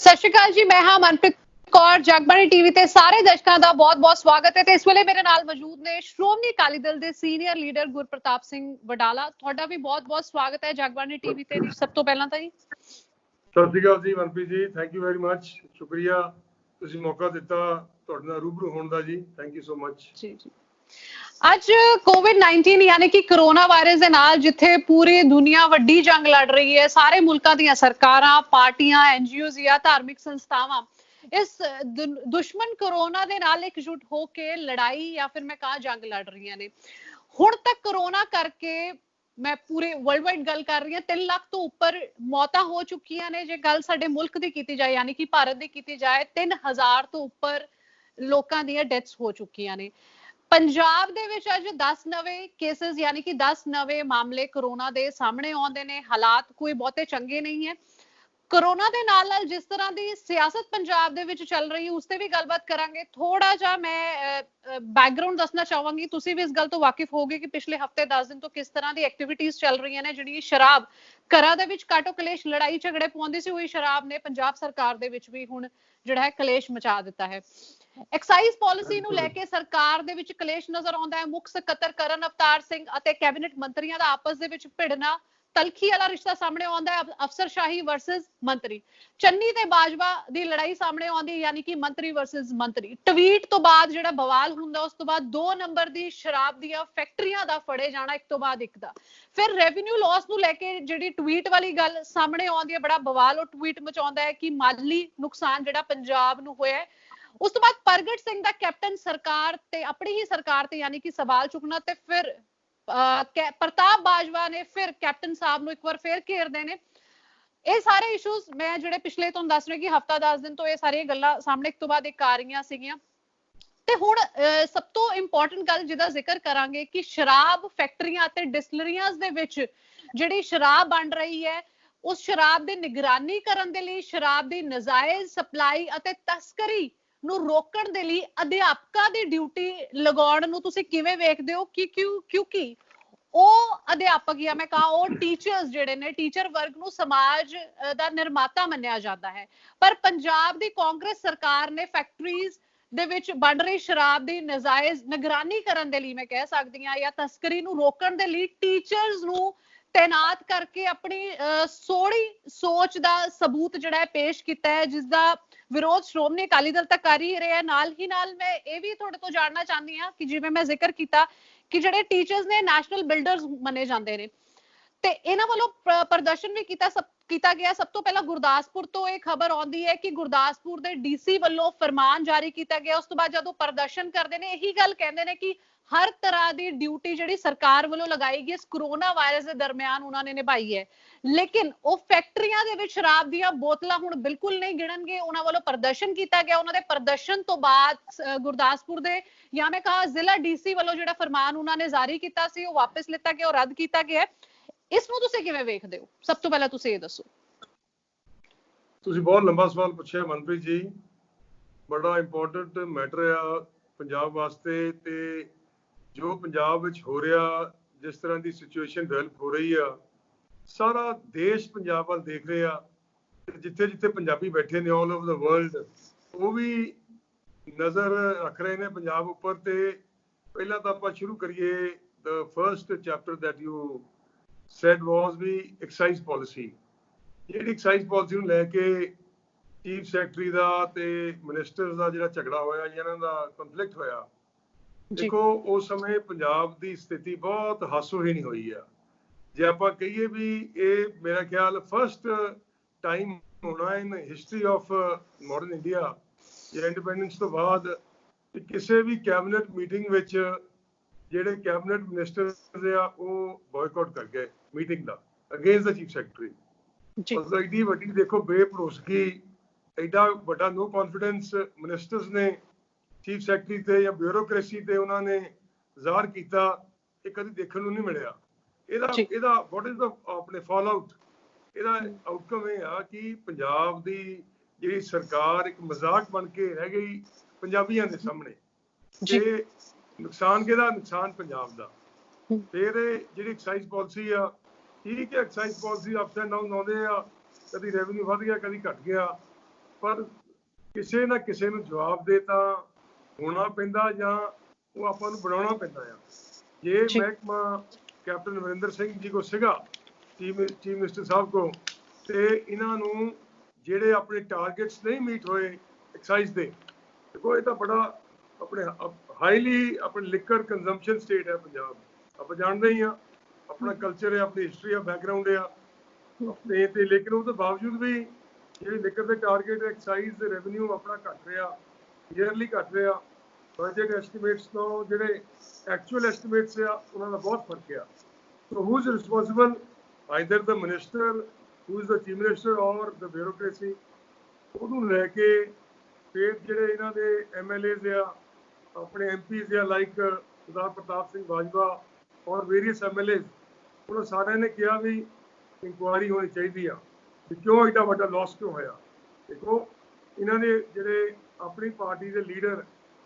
ਸਤਿ ਸ਼੍ਰੀ ਅਕਾਲ ਜੀ। ਮੈਂ ਹਾਂ ਮਨਪ੍ਰੀਤ ਕੌਰ। ਜਗਬਾਣੀ ਟੀਵੀ ਤੇ ਸਾਰੇ ਦਰਸ਼ਕਾਂ ਦਾ ਬਹੁਤ-ਬਹੁਤ ਸਵਾਗਤ ਹੈ ਤੇ ਇਸ ਵੇਲੇ ਮੇਰੇ ਨਾਲ ਮੌਜੂਦ ਨੇ ਸ਼੍ਰੋਮਣੀ ਅਕਾਲੀ ਦਲ ਦੇ ਸੀਨੀਅਰ ਲੀਡਰ ਗੁਰਪ੍ਰਤਾਪ ਸਿੰਘ ਵਡਾਲਾ। ਤੁਹਾਡਾ ਵੀ ਬਹੁਤ-ਬਹੁਤ ਸਵਾਗਤ ਹੈ ਜਗਬਾਣੀ ਟੀਵੀ ਤੇ ਜੀ। ਸਭ ਤੋਂ ਪਹਿਲਾਂ ਤਾਂ ਜੀ ਸਤਿ ਸ਼੍ਰੀ ਅਕਾਲ ਜੀ Manpreet ji, thank you very much. ਸ਼ੁਕਰੀਆ ਤੁਸੀਂ ਮੌਕਾ ਦਿੱਤਾ ਤੁਹਾਡੇ ਨਾਲ ਰੂਬਰੂ ਹੋਣ ਦਾ ਜੀ। ਥੈਂਕ ਯੂ ਸੋ ਮਚ ਜੀ। ਅੱਜ ਕੋਵਿਡ-19 ਯਾਨੀ ਕਿ ਕਰੋਨਾ ਵਾਇਰਸ ਦੇ ਨਾਲ ਜਿੱਥੇ ਪੂਰੀ ਦੁਨੀਆ ਵੱਡੀ ਜੰਗ ਲੜ ਰਹੀ ਹੈ, ਸਾਰੇ ਮੁਲਕਾਂ ਦੀਆਂ ਸਰਕਾਰਾਂ, ਪਾਰਟੀਆਂ, ਐਨਜੀਓਜ਼ ਜਾਂ ਧਾਰਮਿਕ ਸੰਸਥਾਵਾਂ ਇਸ ਦੁਸ਼ਮਣ ਕਰੋਨਾ ਦੇ ਨਾਲ ਇਕਜੁੱਟ ਹੋ ਕੇ ਲੜਾਈ ਜਾਂ ਫਿਰ ਮੈਂ ਕਹਾਂ ਜੰਗ ਲੜ ਰਹੀਆਂ ਨੇ। ਹੁਣ ਤੱਕ ਕਰੋਨਾ ਕਰਕੇ ਮੈਂ ਪੂਰੇ ਵਰਲਡ ਵਾਈਡ ਗੱਲ ਕਰ ਰਹੀ ਹਾਂ, 3 ਲੱਖ ਤੋਂ ਉੱਪਰ ਮੌਤਾਂ ਹੋ ਚੁੱਕੀਆਂ ਨੇ। ਜੇ ਗੱਲ ਸਾਡੇ ਮੁਲਕ ਦੀ ਕੀਤੀ ਜਾਏ ਯਾਨੀ ਕਿ ਭਾਰਤ ਦੀ ਕੀਤੀ ਜਾਏ, 3000 ਤੋਂ ਉੱਪਰ ਲੋਕਾਂ ਦੀਆਂ ਡੈਥਸ ਹੋ ਚੁੱਕੀਆਂ ਨੇ। ਪੰਜਾਬ ਦੇ ਵਿੱਚ ਅੱਜ 10 ਨਵੇਂ ਕੇਸਿਸ ਯਾਨੀ ਕਿ 10 ਨਵੇਂ ਮਾਮਲੇ ਕਰੋਨਾ ਦੇ ਸਾਹਮਣੇ ਆਉਂਦੇ ਨੇ। ਹਾਲਾਤ ਕੋਈ ਬਹੁਤੇ ਚੰਗੇ ਨਹੀਂ ਹੈ। ਕਰੋਨਾ ਦੇ ਨਾਲ ਜਿਸ ਤਰ੍ਹਾਂ ਦੀ ਸਿਆਸਤ ਪੰਜਾਬ ਦੇ ਵਿੱਚ ਚੱਲ ਰਹੀ ਹੈ ਉਸ ਤੇ ਵੀ ਗੱਲਬਾਤ ਕਰਾਂਗੇ। ਥੋੜਾ ਜਿਹਾ ਮੈਂ ਬੈਕਗਰਾਉਂਡ ਦੱਸਣਾ ਚਾਹਾਂਗੀ, ਤੁਸੀਂ ਵੀ ਇਸ ਗੱਲ ਤੋਂ ਵਾਕਿਫ ਹੋਗੇ ਕਿ ਪਿਛਲੇ ਹਫਤੇ 10 ਦਿਨ ਤੋਂ ਕਿਸ ਤਰ੍ਹਾਂ ਦੀ ਐਕਟੀਵਿਟੀਜ਼ ਚੱਲ ਰਹੀਆਂ ਨੇ। ਜਿਹੜੀ ਸ਼ਰਾਬ ਘਰਾਂ ਦੇ ਵਿੱਚ ਕਾਟੋ ਕਲੇਸ਼, ਲੜਾਈ ਝਗੜੇ ਪਾਉਂਦੀ ਸੀ, ਉਹੀ ਸ਼ਰਾਬ ਨੇ ਪੰਜਾਬ ਸਰਕਾਰ ਦੇ ਵਿੱਚ ਵੀ ਹੁਣ ਜਿਹੜਾ ਹੈ ਕਲੇਸ਼ ਮਚਾ ਦਿੱਤਾ ਹੈ। ਐਕਸਾਈਜ਼ ਪਾਲਿਸੀ ਨੂੰ ਲੈ ਕੇ ਸਰਕਾਰ ਦੇ ਵਿੱਚ ਕਲੇਸ਼ ਨਜ਼ਰ ਆਉਂਦਾ ਹੈ। ਮੁੱਖ ਸਕੱਤਰ ਕਰਨ ਅਵਤਾਰ ਸਿੰਘ ਅਤੇ ਕੈਬਨਿਟ ਮੰਤਰੀਆਂ ਦਾ ਆਪਸ ਦੇ ਵਿੱਚ ਭਿੜਨਾ, ਤਲਖੀ ਵਾਲਾ ਰਿਸ਼ਤਾ ਸਾਹਮਣੇ ਆਉਂਦਾ ਹੈ। ਅਫਸਰਸ਼ਾਹੀ ਵਰਸਸ ਮੰਤਰੀ, ਚੰਨੀ ਤੇ ਬਾਜਵਾ ਦੀ ਲੜਾਈ ਸਾਹਮਣੇ ਆਉਂਦੀ ਹੈ ਯਾਨੀ ਕਿ ਮੰਤਰੀ ਵਰਸਸ ਮੰਤਰੀ। ਟਵੀਟ ਤੋਂ ਬਾਅਦ ਜਿਹੜਾ ਬਵਾਲ ਹੁੰਦਾ, ਉਸ ਤੋਂ ਬਾਅਦ 2 ਨੰਬਰ ਦੀ ਸ਼ਰਾਬ ਦੀਆਂ ਫੈਕਟਰੀਆਂ ਦਾ ਫੜੇ ਜਾਣਾ ਇੱਕ ਤੋਂ ਬਾਅਦ ਇੱਕ ਦਾ। ਫਿਰ ਰੈਵਨਿਊ ਲਾਸ ਨੂੰ ਲੈ ਕੇ ਜਿਹੜੀ ਟਵੀਟ ਵਾਲੀ ਗੱਲ ਸਾਹਮਣੇ ਆਉਂਦੀ ਹੈ, ਬੜਾ ਬਵਾਲ ਉਹ ਟਵੀਟ ਮਚਾਉਂਦਾ ਹੈ ਕਿ ਮਾਲੀ ਨੁਕਸਾਨ ਜਿਹੜਾ ਪੰਜਾਬ ਨੂੰ ਹੋਇਆ। ਉਸ ਤੋਂ ਬਾਅਦ ਪ੍ਰਗਟ ਸਿੰਘ ਦਾ ਕੈਪਟਨ ਸਰਕਾਰ ਤੇ ਆਪਣੀ ਹੀ ਸਰਕਾਰ ਤੇ ਯਾਨੀ ਕਿ ਸਵਾਲ ਚੁੱਕਣਾ ਤੇ ਫਿਰ ਪ੍ਰਤਾਪ ਬਾਜਵਾ ਨੇ ਫਿਰ ਕੈਪਟਨ ਸਾਹਿਬ ਨੂੰ ਇੱਕ ਵਾਰ ਫੇਰ ਘੇਰਦੇ ਨੇ। ਇਹ ਸਾਰੇ ਇਸ਼ੂਜ਼ ਮੈਂ ਜਿਹੜੇ ਪਿਛਲੇ ਤੁਹਾਨੂੰ ਦੱਸ ਰਹੀ ਕਿ ਹਫਤਾ 10 ਦਿਨ ਤੋਂ ਇਹ ਸਾਰੀਆਂ ਗੱਲਾਂ ਸਾਹਮਣੇ ਇੱਕ ਤੋਂ ਬਾਅਦ ਇੱਕ ਆ ਰਹੀਆਂ ਸੀਗੀਆਂ। ਤੇ ਹੁਣ ਸਭ ਤੋਂ ਇੰਪੋਰਟੈਂਟ ਗੱਲ ਜਿਹਦਾ ਜ਼ਿਕਰ ਕਰਾਂਗੇ ਕਿ ਸ਼ਰਾਬ ਫੈਕਟਰੀਆਂ ਅਤੇ ਡਿਸਟਲਰੀਆਂ ਦੇ ਵਿੱਚ ਜਿਹੜੀ ਸ਼ਰਾਬ ਬਣ ਰਹੀ ਹੈ, ਉਸ ਸ਼ਰਾਬ ਦੀ ਨਿਗਰਾਨੀ ਕਰਨ ਦੇ ਲਈ, ਸ਼ਰਾਬ ਦੀ ਨਜਾਇਜ਼ ਸਪਲਾਈ ਅਤੇ ਤਸਕਰੀ ਨੂੰ ਰੋਕਣ ਦੇ ਲਈ ਅਧਿਆਪਕਾਂ ਦੀ ਡਿਊਟੀ ਲਗਾਉਣ ਨੂੰ ਤੁਸੀਂ ਕਿਵੇਂ ਵੇਖਦੇ ਹੋ? ਕਿਉਂਕਿ ਉਹ ਅਧਿਆਪਕ ਜਾਂ ਮੈਂ ਕਹਾਂ ਉਹ ਟੀਚਰਸ ਜਿਹੜੇ ਨੇ, ਟੀਚਰ ਵਰਗ ਨੂੰ ਸਮਾਜ ਦਾ ਨਿਰਮਾਤਾ ਮੰਨਿਆ ਜਾਂਦਾ ਹੈ। ਪਰ ਪੰਜਾਬ ਦੀ ਕਾਂਗਰਸ ਸਰਕਾਰ ਨੇ ਫੈਕਟਰੀਜ਼ ਦੇ ਵਿੱਚ ਬਣ ਰਹੀ ਸ਼ਰਾਬ ਦੀ ਨਜਾਇਜ਼ ਨਿਗਰਾਨੀ ਕਰਨ ਦੇ ਲਈ, ਮੈਂ ਕਹਿ ਸਕਦੀ ਹਾਂ, ਜਾਂ ਤਸਕਰੀ ਨੂੰ ਰੋਕਣ ਦੇ ਲਈ ਟੀਚਰਸ ਨੂੰ ਤੈਨਾਤ ਕਰਕੇ ਆਪਣੀ ਸੋਹਣੀ ਸੋਚ ਦਾ ਸਬੂਤ ਜਿਹੜਾ ਹੈ ਪੇਸ਼ ਕੀਤਾ ਹੈ, ਜਿਸ ਦਾ ਵਿਰੋਧ ਸ਼੍ਰੋਮਣੀ ਅਕਾਲੀ ਦਲ ਤੱਕ ਕਰ ਹੀ ਰਿਹਾ। ਨਾਲ ਹੀ ਨਾਲ ਮੈਂ ਇਹ ਵੀ ਤੁਹਾਡੇ ਤੋਂ ਜਾਣਨਾ ਚਾਹੁੰਦੀ ਹਾਂ ਕਿ ਜਿਵੇਂ ਮੈਂ ਜ਼ਿਕਰ ਕੀਤਾ ਕਿ ਜਿਹੜੇ ਟੀਚਰਸ ਨੇ ਨੈਸ਼ਨਲ ਬਿਲਡਰਸ ਮੰਨੇ ਜਾਂਦੇ ਨੇ ਤੇ ਇਹਨਾਂ ਵੱਲੋਂ ਪ੍ਰਦਰਸ਼ਨ ਵੀ ਕੀਤਾ ਗਿਆ। ਸਭ ਤੋਂ ਪਹਿਲਾਂ ਗੁਰਦਾਸਪੁਰ ਤੋਂ ਇਹ ਖਬਰ ਆਉਂਦੀ ਹੈ ਕਿ ਗੁਰਦਾਸਪੁਰ ਦੇ ਡੀਸੀ ਵੱਲੋਂ ਫਰਮਾਨ ਜਾਰੀ ਕੀਤਾ ਗਿਆ। ਉਸ ਤੋਂ ਬਾਅਦ ਜਦੋਂ ਪ੍ਰਦਰਸ਼ਨ ਕਰਦੇ ਨੇ ਇਹੀ ਗੱਲ ਕਹਿੰਦੇ ਨੇ ਕਿ ਹਰ ਤਰ੍ਹਾਂ ਦੀ ਡਿਊਟੀ ਜਿਹੜੀ ਸਰਕਾਰ ਵੱਲੋਂ ਲਗਾਈ ਗਈ ਇਸ ਕਰੋਨਾ ਵਾਇਰਸ ਦੇ ਦਰਮਿਆਨ ਉਹਨਾਂ ਨੇ ਨਿਭਾਈ ਹੈ। ਲੇਕਿਨ ਉਹ ਫੈਕਟਰੀਆਂ ਦੇ ਵਿੱਚ ਸ਼ਰਾਬ ਦੀਆਂ ਬੋਤਲਾਂ ਹੁਣ ਬਿਲਕੁਲ ਨਹੀਂ ਗਿਣਨਗੇ। ਉਹਨਾਂ ਵੱਲੋਂ ਪ੍ਰਦਰਸ਼ਨ ਕੀਤਾ ਗਿਆ, ਉਹਨਾਂ ਦੇ ਪ੍ਰਦਰਸ਼ਨ ਤੋਂ ਬਾਅਦ ਗੁਰਦਾਸਪੁਰ ਦੇ ਜਾਂ ਮੈਂ ਕਹਾ ਜ਼ਿਲ੍ਹਾ ਡੀਸੀ ਵੱਲੋਂ ਜਿਹੜਾ ਫਰਮਾਨ ਉਹਨਾਂ ਨੇ ਜਾਰੀ ਕੀਤਾ ਸੀ ਉਹ ਵਾਪਸ ਲਿੱਤਾ ਗਿਆ, ਉਹ ਰੱਦ ਕੀਤਾ ਗਿਆ। ਇਸ ਨੂੰ ਤੁਸੀਂ ਕਿਵੇਂ ਵੇਖਦੇ ਹੋ? ਸਭ ਤੋਂ ਪਹਿਲਾਂ ਤੁਸੀਂ ਇਹ ਦੱਸੋ। ਤੁਸੀਂ ਬਹੁਤ ਲੰਬਾ ਸਵਾਲ ਪੁੱਛਿਆ ਮਨਪ੍ਰੀਤ ਜੀ, ਬੜਾ ਇੰਪੋਰਟੈਂਟ ਮੈਟਰ ਆ ਪੰਜਾਬ ਵਾਸਤੇ। ਤੇ ਜੋ ਪੰਜਾਬ ਵਿੱਚ ਹੋ ਰਿਹਾ, ਜਿਸ ਤਰ੍ਹਾਂ ਦੀ ਸਿਚੁਏਸ਼ਨ ਡਿਵੈਲਪ ਹੋ ਰਹੀ ਆ, ਸਾਰਾ ਦੇਸ਼ ਪੰਜਾਬ ਵੱਲ ਦੇਖ ਰਿਹਾ। ਜਿੱਥੇ ਜਿੱਥੇ ਪੰਜਾਬੀ ਬੈਠੇ ਨੇ ਆਲ ਓਵਰ ਦਾ ਵਰਲਡ, ਉਹ ਵੀ ਨਜ਼ਰ ਰੱਖ ਰਹੇ ਨੇ ਪੰਜਾਬ ਉੱਪਰ। ਤੇ ਪਹਿਲਾਂ ਤਾਂ ਆਪਾਂ ਸ਼ੁਰੂ ਕਰੀਏ, the first chapter that you said was ਵੀ ਐਕਸਾਈਜ਼ ਪਾਲਿਸੀ। ਜਿਹੜੀ ਐਕਸਾਈਜ਼ ਪਾਲਿਸੀ ਨੂੰ ਲੈ ਕੇ ਚੀਫ ਸੈਕਟਰੀ ਦਾ ਤੇ ਮਿਨਿਸਟਰ ਦਾ ਜਿਹੜਾ ਝਗੜਾ ਹੋਇਆ, ਜਿਹਨਾਂ ਦਾ ਕੰਫਲਿਕਟ ਹੋਇਆ, ਦੇਖੋ ਉਸ ਸਮੇਂ ਪੰਜਾਬ ਦੀ ਸਥਿਤੀ ਬਹੁਤ ਹਾਸੋਹੀਣੀ ਹੋਈ ਆ। ਜੇ ਆਪਾਂ ਕਹੀਏ ਵੀ ਇਹ ਮੇਰਾ ਖਿਆਲ ਫਸਟ ਟਾਈਮ ਹੋਣਾ ਇਨ ਹਿਸਟਰੀ ਆਫ ਮਾਡਰਨ ਇੰਡੀਆ ਜਾਂ ਇੰਡੀਪੈਂਡੈਂਸ ਤੋਂ ਬਾਅਦ ਕਿਸੇ ਵੀ ਕੈਬਨਿਟ ਮੀਟਿੰਗ ਵਿੱਚ ਜਿਹੜੇ ਕੈਬਨਿਟ ਮਿਨਿਸਟਰ ਆ ਉਹ ਬਾਇਕਾਟ ਕਰ ਗਏ ਮੀਟਿੰਗ ਦਾ ਅਗੇਂਸਟ ਦਾ ਚੀਫ ਸੈਕਟਰੀ। ਮਤਲਬ ਐਡੀ ਵੱਡੀ ਦੇਖੋ ਬੇਭਰੋਸਗੀ, ਐਡਾ ਵੱਡਾ ਨੋ ਕੌਨਫੀਡੈਂਸ ਮਿਨਿਸਟਰਸ ਨੇ ਚੀਫ ਸੈਕਟਰੀ ਤੇ ਜਾਂ ਬਿਊਰੋਕ੍ਰੇਸੀ ਤੇ ਉਹਨਾਂ ਨੇ ਜ਼ਾਹਰ ਕੀਤਾ, ਇਹ ਕਦੀ ਦੇਖਣ ਨੂੰ ਨਹੀਂ ਮਿਲਿਆ। ਇਹਦਾ ਵਾਟ ਇਜ਼ ਦਾ ਆਪਣੇ ਫਾਲ ਆਊਟ? ਇਹਦਾ ਆਊਟਕਮ ਇਹ ਆ ਕਿ ਪੰਜਾਬ ਦੀ ਜਿਹੜੀ ਸਰਕਾਰ ਇੱਕ ਮਜ਼ਾਕ ਬਣ ਕੇ ਰਹਿ ਗਈ ਪੰਜਾਬੀਆਂ ਦੇ ਸਾਹਮਣੇ। ਤੇ ਨੁਕਸਾਨ ਕਿਹਦਾ? ਨੁਕਸਾਨ ਪੰਜਾਬ ਦਾ। ਫਿਰ ਜਿਹੜੀ ਐਕਸਾਈਜ਼ ਪਾਲਿਸੀ ਆ, ਠੀਕ ਹੈ, excise policy ups and down ਆਉਂਦੇ ਆ, ਕਦੀ ਰੈਵਨਿਊ ਵੱਧ ਗਿਆ, ਕਦੀ ਘਟ ਗਿਆ, ਪਰ ਕਿਸੇ ਨਾ ਕਿਸੇ ਨੂੰ ਜਵਾਬ ਦੇ ਤਾਂ ਹੋਣਾ ਪੈਂਦਾ ਜਾਂ ਉਹ ਆਪਾਂ ਨੂੰ ਬਣਾਉਣਾ ਪੈਂਦਾ ਆ। ਜੇ ਮਹਿਕਮਾ ਕੈਪਟਨ ਅਮਰਿੰਦਰ ਸਿੰਘ ਜੀ ਕੋ ਸੀਗਾ, ਚੀਫ ਮਿਨਿਸਟਰ ਸਾਹਿਬ ਕੋ, ਤੇ ਇਹਨਾਂ ਨੂੰ ਜਿਹੜੇ ਆਪਣੇ ਟਾਰਗੇਟਸ ਨਹੀਂ ਮੀਟ ਹੋਏ ਐਕਸਾਈਜ਼ ਦੇ, ਦੇਖੋ ਇਹ ਤਾਂ ਬੜਾ ਆਪਣੇ ਹਾਈਲੀ ਆਪਣੇ ਲਿਕਰ ਕੰਜ਼ੰਪਸ਼ਨ ਸਟੇਟ ਹੈ ਪੰਜਾਬ, ਆਪਾਂ ਜਾਣਦੇ ਹੀ ਆ, ਆਪਣਾ ਕਲਚਰ ਹੈ, ਆਪਣੀ ਹਿਸਟਰੀ ਆ, ਬੈਕਗਰਾਉਂਡ ਆ ਆਪਣੇ, ਤੇ ਲੇਕਿਨ ਉਹਦੇ ਬਾਵਜੂਦ ਵੀ ਜਿਹੜੇ ਲਿਕਰ ਦੇ ਟਾਰਗੇਟ ਐਕਸਾਈਜ਼ ਰੈਵਨਿਊ ਆਪਣਾ ਘਟ ਰਿਹਾ, ਈਅਰਲੀ ਘਟ ਰਿਹਾ। ਬਜਟ ਐਸਟੀਮੇਟਸ ਤੋਂ ਜਿਹੜੇ ਐਕਚੁਅਲ ਐਸਟੀਮੇਟਸ ਆ ਉਹਨਾਂ ਦਾ ਬਹੁਤ ਫਰਕ ਆ। So who is responsible, either the minister, who is the chief minister or the bureaucracy. ਉਹਨੂੰ ਲੈ ਕੇ ਫਿਰ ਜਿਹੜੇ ਇਹਨਾਂ ਦੇ MLAs ਆ, ਆਪਣੇ MPs ਆ, ਲਾਈਕ ਸਰਦਾਰ ਪ੍ਰਤਾਪ ਸਿੰਘ ਬਾਜਵਾ ਔਰ ਵੇਰੀਅਸ MLAs, ਉਹਨਾਂ ਸਾਰਿਆਂ ਨੇ ਕਿਹਾ ਵੀ ਇਨਕੁਆਇਰੀ ਹੋਣੀ ਚਾਹੀਦੀ ਆ ਕਿ ਕਿਉਂ ਏਡਾ ਵੱਡਾ ਲਾਸ ਕਿਉਂ ਹੋਇਆ। ਦੇਖੋ ਇਹਨਾਂ ਦੇ ਜਿਹੜੇ ਆਪਣੀ ਪਾਰਟੀ ਦੇ ਲੀਡਰ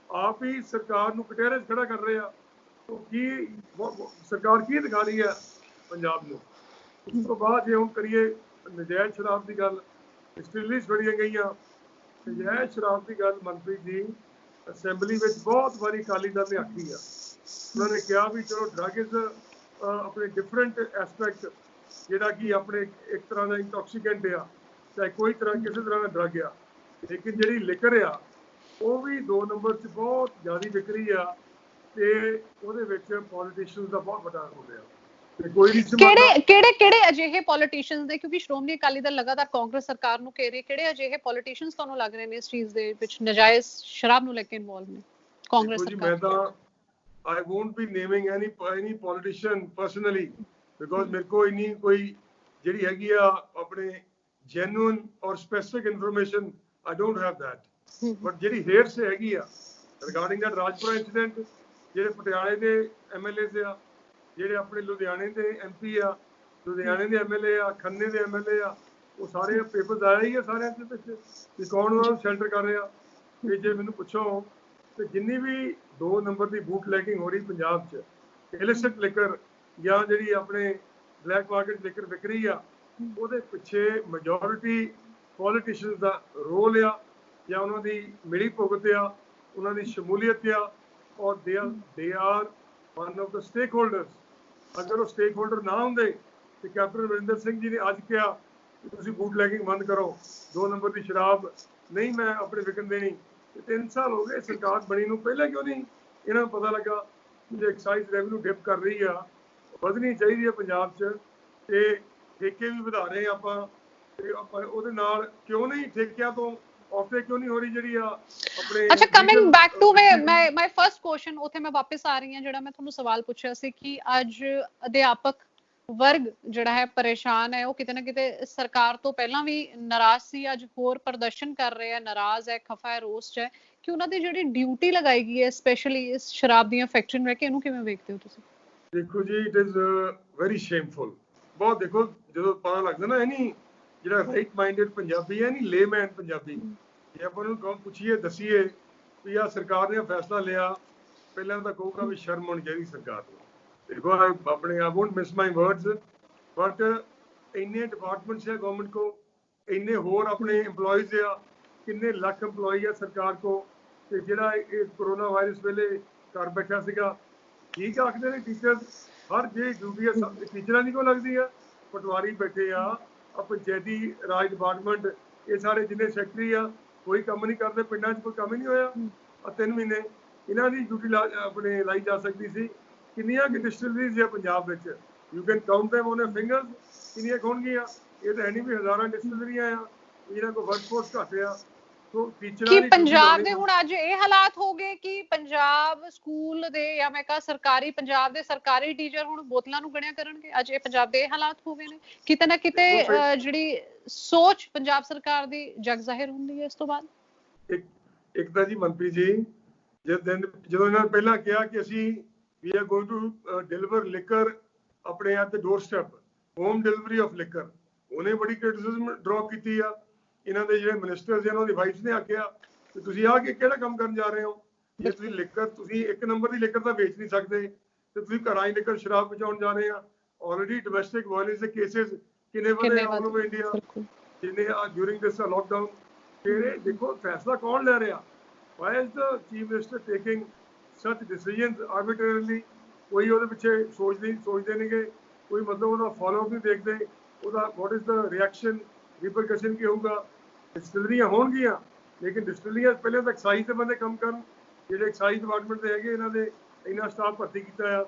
ਆਪ ਹੀ ਸਰਕਾਰ ਨੂੰ ਕਟਹਿਰੇ 'ਚ ਖੜਾ ਕਰ ਰਹੇ ਆ, तो की सरकार की दिखा रही है पंजाब में। उस तो बाद जे हम करिए नजायज शराब की गल, डिस्टिलरीज फड़ियां गई, नजायज शराब की गल मनप्रीत जी असैंबली में बहुत बारी अकाली दल ने आखी है। उन्होंने कहा भी चलो ड्रग इज अपने डिफरेंट एस्पैक्ट, जोड़ा कि अपने एक तरह का इंटॉक्सीकेंट आ, चाहे कोई तरह किसी तरह का ड्रग आ, लेकिन जी लिकर आ वो भी 2 नंबर च बहुत ज़्यादा विक रही आ, ਤੇ ਉਹਦੇ ਵਿੱਚ ਪੋਲੀਟੀਸ਼ੀਅਨਸ ਦਾ ਬਹੁਤ ਵੱਡਾ ਰੋਲ ਹੈ। ਤੇ ਕੋਈ ਨਹੀਂ ਕਿਹੜੇ ਅਜਿਹੇ ਪੋਲੀਟੀਸ਼ੀਅਨਸ ਦੇ, ਕਿਉਂਕਿ ਸ਼੍ਰੋਮਣੀ ਅਕਾਲੀ ਦਲ ਲਗਾਤਾਰ ਕਾਂਗਰਸ ਸਰਕਾਰ ਨੂੰ ਘੇਰੇ, ਕਿਹੜੇ ਅਜਿਹੇ ਪੋਲੀਟੀਸ਼ੀਅਨਸ ਤੁਹਾਨੂੰ ਲੱਗ ਰਹੇ ਨੇ ਇਸ ਚੀਜ਼ ਦੇ ਵਿੱਚ ਨਜਾਇਜ਼ ਸ਼ਰਾਬ ਨੂੰ ਲੈ ਕੇ ਇਨਵੋਲਵ ਨੇ ਕਾਂਗਰਸ ਸਰਕਾਰ? ਮੈਂ ਤਾਂ I won't be naming any politician personally because ਮੇਰੇ ਕੋਲ ਇਨੀ ਕੋਈ ਜਿਹੜੀ ਹੈਗੀ ਆ ਆਪਣੇ genuine ਔਰ specific information I don't have that, but ਜਿਹੜੀ ਹੇਅਰਸ ਹੈਗੀ ਆ regarding that ਰਾਜਪੁਰਾ incident, ਜਿਹੜੇ ਪਟਿਆਲੇ ਦੇ MLAs ਆ, ਜਿਹੜੇ ਆਪਣੇ ਲੁਧਿਆਣੇ ਦੇ MP ਆ, ਲੁਧਿਆਣੇ ਦੇ MLA ਆ, ਖੰਨੇ ਦੇ MLA ਆ, ਉਹ ਸਾਰੇ ਪੇਪਰਸ ਆਇਆ ਹੀ ਆ ਸਾਰਿਆਂ ਦੇ ਵਿੱਚ ਕਿ ਕੌਣ ਉਹਨਾਂ ਨੂੰ ਸ਼ੈਲਟਰ ਕਰ ਰਿਹਾ। ਤੇ ਜੇ ਮੈਨੂੰ ਪੁੱਛੋ ਤੇ ਜਿੰਨੀ ਵੀ 2 ਨੰਬਰ ਦੀ ਬੂਟ ਲੈਕਿੰਗ ਹੋ ਰਹੀ ਪੰਜਾਬ 'ਚ, ਇਲਿਸਿਟ ਲਿਕਰ ਜਾਂ ਜਿਹੜੀ ਆਪਣੇ ਬਲੈਕ ਮਾਰਕੀਟ ਲਿਕਰ ਵਿਕ ਰਹੀ ਆ, ਉਹਦੇ ਪਿੱਛੇ ਮੈਜੋਰਿਟੀ ਪੋਲੀਟੀਸ਼ੀਅਨਸ ਦਾ ਰੋਲ ਆ ਜਾਂ ਉਹਨਾਂ ਦੀ ਮਿਲੀ ਭੁਗਤ ਆ, ਉਹਨਾਂ ਦੀ ਸ਼ਮੂਲੀਅਤ ਆ, ਔਰ they are one of the stakeholders। ਅਗਰ ਉਹ ਸਟੇਕ ਹੋਲਡਰ ਨਾ ਹੁੰਦੇ ਤੇ ਕੈਪਟਨ ਅਮਰਿੰਦਰ ਸਿੰਘ ਜੀ ਨੇ ਅੱਜ ਕਿਹਾ ਕਿ ਤੁਸੀਂ ਬੂਟ ਲੈਕਿੰਗ ਬੰਦ ਕਰੋ, 2 ਨੰਬਰ ਦੀ ਸ਼ਰਾਬ ਨਹੀਂ ਮੈਂ ਆਪਣੇ ਵਿਕਣ ਦੇਣੀ, ਤੇ 3 ਸਾਲ ਹੋ ਗਏ ਸਰਕਾਰ ਬਣੀ ਨੂੰ, ਪਹਿਲਾਂ ਕਿਉਂ ਨਹੀਂ ਇਹਨਾਂ ਨੂੰ ਪਤਾ ਲੱਗਾ ਕਿ ਐਕਸਾਈਜ਼ ਰੈਵਨਿਊ ਡਿਪ ਕਰ ਰਹੀ ਆ, ਵਧਣੀ ਚਾਹੀਦੀ ਹੈ ਪੰਜਾਬ 'ਚ, ਤੇ ਠੇਕੇ ਵੀ ਵਧਾ ਰਹੇ ਆਪਾਂ, ਤੇ ਆਪਾਂ ਉਹਦੇ ਨਾਲ ਕਿਉਂ ਨਹੀਂ ਠੇਕਿਆਂ ਤੋਂ ऑफे क्यों नहीं हो रही ਜਿਹੜੀ ਆ ਆਪਣੇ। ਅੱਛਾ, coming back to my first question, ਉੱਥੇ ਮੈਂ ਵਾਪਸ ਆ ਰਹੀ ਹਾਂ, ਜਿਹੜਾ ਮੈਂ ਤੁਹਾਨੂੰ ਸਵਾਲ ਪੁੱਛਿਆ ਸੀ ਕਿ ਅੱਜ ਅਧਿਆਪਕ ਵਰਗ ਜਿਹੜਾ ਹੈ ਪਰੇਸ਼ਾਨ ਹੈ, ਉਹ ਕਿਤੇ ਨਾ ਕਿਤੇ ਸਰਕਾਰ ਤੋਂ ਪਹਿਲਾਂ ਵੀ ਨਾਰਾਜ਼ ਸੀ, ਅੱਜ ਹੋਰ ਪ੍ਰਦਰਸ਼ਨ ਕਰ ਰਹੇ ਆ, ਨਾਰਾਜ਼ ਹੈ, ਖਫਾ ਹੈ, ਰੋਸ 'ਚ ਹੈ ਕਿ ਉਹਨਾਂ ਦੀ ਜਿਹੜੀ ਡਿਊਟੀ ਲਗਾਈ ਗਈ ਹੈ ਸਪੈਸ਼ਲੀ ਇਸ ਸ਼ਰਾਬ ਦੀਆਂ ਫੈਕਟਰੀ ਨੂੰ ਲੈ ਕੇ, ਇਹਨੂੰ ਕਿਵੇਂ ਵੇਖਦੇ ਹੋ ਤੁਸੀਂ? ਦੇਖੋ ਜੀ, ਇਟ ਇਜ਼ ਵੈਰੀ ਸ਼ੇਮਫੁਲ ਬਹੁਤ। ਦੇਖੋ ਜਦੋਂ ਪਤਾ ਲੱਗਦਾ ਨਾ, ਇਹ ਨਹੀਂ ਜਿਹੜਾ ਰਾਈਟ ਮਾਈਂਡਡ ਪੰਜਾਬੀ ਹੈ, ਨਹੀਂ ਲੇਮੈਨ ਪੰਜਾਬੀ, ਜੇ ਆਪਾਂ ਨੂੰ ਕਹੋ ਪੁੱਛੀਏ ਦੱਸੀਏ ਵੀ ਆ ਸਰਕਾਰ ਨੇ ਫੈਸਲਾ ਲਿਆ, ਪਹਿਲਾਂ ਤਾਂ ਕਹੂਗਾ ਵੀ ਸ਼ਰਮ ਹੋਣੀ ਚਾਹੀਦੀ ਸਰਕਾਰ ਨੂੰ। ਦੇਖੋ ਆਪਣੇ ਆਈ won't miss my words, but ਇੰਨੇ ਡਿਪਾਰਟਮੈਂਟਸ ਹੈ ਗਵਰਨਮੈਂਟ ਕੋ, ਇੰਨੇ ਹੋਰ ਆਪਣੇ EMPLOYEES ਆ, ਕਿੰਨੇ ਲੱਖ EMPLOYEE ਆ ਸਰਕਾਰ ਕੋ, ਤੇ ਜਿਹੜਾ ਇਹ ਕੋਰੋਨਾ ਵਾਇਰਸ ਵੇਲੇ ਘਰ ਬੈਠਾ ਸੀਗਾ, ਠੀਕ ਆਖਦੇ ਨੇ ਟੀਚਰਸ, ਹਰ ਜਿਹੜੀ ਡਿਊਟੀ ਆ ਟੀਚਰਾਂ ਦੀ ਕੋ ਲੱਗਦੀ ਆ, ਪਟਵਾਰੀ ਬੈਠੇ ਆ, ਪੰਚਾਇਤੀ ਰਾਜ ਡਿਪਾਰਟਮੈਂਟ, ਇਹ ਸਾਰੇ ਜਿੰਨੇ ਸੈਕਟਰੀ ਆ ਕੋਈ ਕੰਮ ਨਹੀਂ ਕਰਦੇ, ਪਿੰਡਾਂ 'ਚ ਕੋਈ ਕੰਮ ਹੀ ਨਹੀਂ ਹੋਇਆ। 3 ਮਹੀਨੇ ਇਹਨਾਂ ਦੀ ਡਿਊਟੀ ਆਪਣੇ ਲਾਈ ਜਾ ਸਕਦੀ ਸੀ। ਕਿੰਨੀਆਂ ਕਿ ਡਿਸਟਿਲਰੀਜ਼ ਆ ਪੰਜਾਬ ਵਿੱਚ, you can count them on your fingers, ਕਿੰਨੀਆਂ ਹੋਣਗੀਆਂ? ਇਹ ਤਾਂ ਹੈ ਨਹੀਂ ਵੀ ਹਜ਼ਾਰਾਂ ਡਿਸਟਿਲਰੀਆਂ ਆ ਜਿਹਨਾਂ ਕੋਲ ਵਰਕਫੋਰਸ ਘੱਟ ਆ। ਕਿ ਪੰਜਾਬ ਦੇ ਹੁਣ ਅੱਜ ਇਹ ਹਾਲਾਤ ਹੋ ਗਏ ਕਿ ਪੰਜਾਬ ਸਕੂਲ ਦੇ ਜਾਂ ਮੈਂ ਕਹਾਂ ਸਰਕਾਰੀ, ਪੰਜਾਬ ਦੇ ਸਰਕਾਰੀ ਟੀਚਰ ਹੁਣ ਬੋਤਲਾਂ ਨੂੰ ਗਣਿਆ ਕਰਨਗੇ, ਅੱਜ ਇਹ ਪੰਜਾਬ ਦੇ ਇਹ ਹਾਲਾਤ ਹੋ ਗਏ ਨੇ। ਕਿਤੇ ਨਾ ਕਿਤੇ ਜਿਹੜੀ ਸੋਚ ਪੰਜਾਬ ਸਰਕਾਰ ਦੀ ਜਗ ਜ਼ਾਹਿਰ ਹੁੰਦੀ ਹੈ ਇਸ ਤੋਂ ਬਾਅਦ। ਇੱਕ ਤਾਂ ਜੀ ਮਨਪ੍ਰੀਤ ਜੀ, ਜਦੋਂ ਇਹਨਾਂ ਨੇ ਪਹਿਲਾਂ ਕਿਹਾ ਕਿ ਅਸੀਂ we are going to deliver liquor ਆਪਣੇ at the door step, home delivery of liquor, ਉਹਨੇ ਬੜੀ ਕ੍ਰਿਟਿਸਿਜ਼ਮ ਡਰਾਪ ਕੀਤੀ ਆ। ਇਹਨਾਂ ਦੇ ਜਿਹੜੇ ਮਿਨਿਸਟਰਸ ਇਹਨਾਂ ਦੀ ਵਾਈਫ ਨੇ ਆਖਿਆ ਕਿ ਤੁਸੀਂ ਆ ਕੇ ਕਿਹੜਾ ਕੰਮ ਕਰਨ ਜਾ ਰਹੇ ਹੋ, ਜੇ ਤੁਸੀਂ ਲਿਕਰ, ਤੁਸੀਂ 1 ਨੰਬਰ ਦੀ ਲਿਕਰ ਤਾਂ ਵੇਚ ਨਹੀਂ ਸਕਦੇ, ਤੇ ਤੁਸੀਂ ਘਰਾਂ 'ਚ ਲਿਕਰ ਸ਼ਰਾਬ ਪਹੁੰਚਾਉਣ ਜਾ ਰਹੇ ਆ। ਆਲਰੇਡੀ ਡੋਮੈਸਟਿਕ ਵਾਇਲੈਂਸ ਦੇ ਕੇਸਿਸ ਕਿੰਨੇ ਵਧੇ ਆਲ ਓਵਰ ਇੰਡੀਆ, ਜਿੰਨੇ ਡਿਊਰਿੰਗ ਦਿਸ ਲਾਕਡਾਊਨ। ਫਿਰ ਇਹ ਦੇਖੋ ਫੈਸਲਾ ਕੌਣ ਲੈ ਰਿਹਾ? Why is the chief minister taking such decisions arbitrarily? ਕੋਈ ਉਹਦੇ ਪਿੱਛੇ ਸੋਚਦੇ ਨੇਗੇ, ਕੋਈ ਮਤਲਬ ਉਹਦਾ ਫੋਲੋ ਅਪ ਨਹੀਂ ਦੇਖਦੇ, ਉਹਦਾ what is the reaction, repercussion ਕੀ ਹੋਊਗਾ? ਡਿਸਟਿਲਰੀਆਂ ਹੋਣਗੀਆਂ, ਲੇਕਿਨ ਡਿਸਟਿਲਰੀਆਂ ਪਹਿਲੇ ਤਾਂ ਐਕਸਾਈਜ਼ ਦੇ ਬੰਦੇ ਕੰਮ ਕਰਨ, ਜਿਹੜੇ ਐਕਸਾਈਜ਼ ਡਿਪਾਰਟਮੈਂਟ ਦੇ ਹੈਗੇ, ਇਹਨਾਂ ਦੇ ਇੰਨਾ ਸਟਾਫ ਭਰਤੀ ਕੀਤਾ ਆ।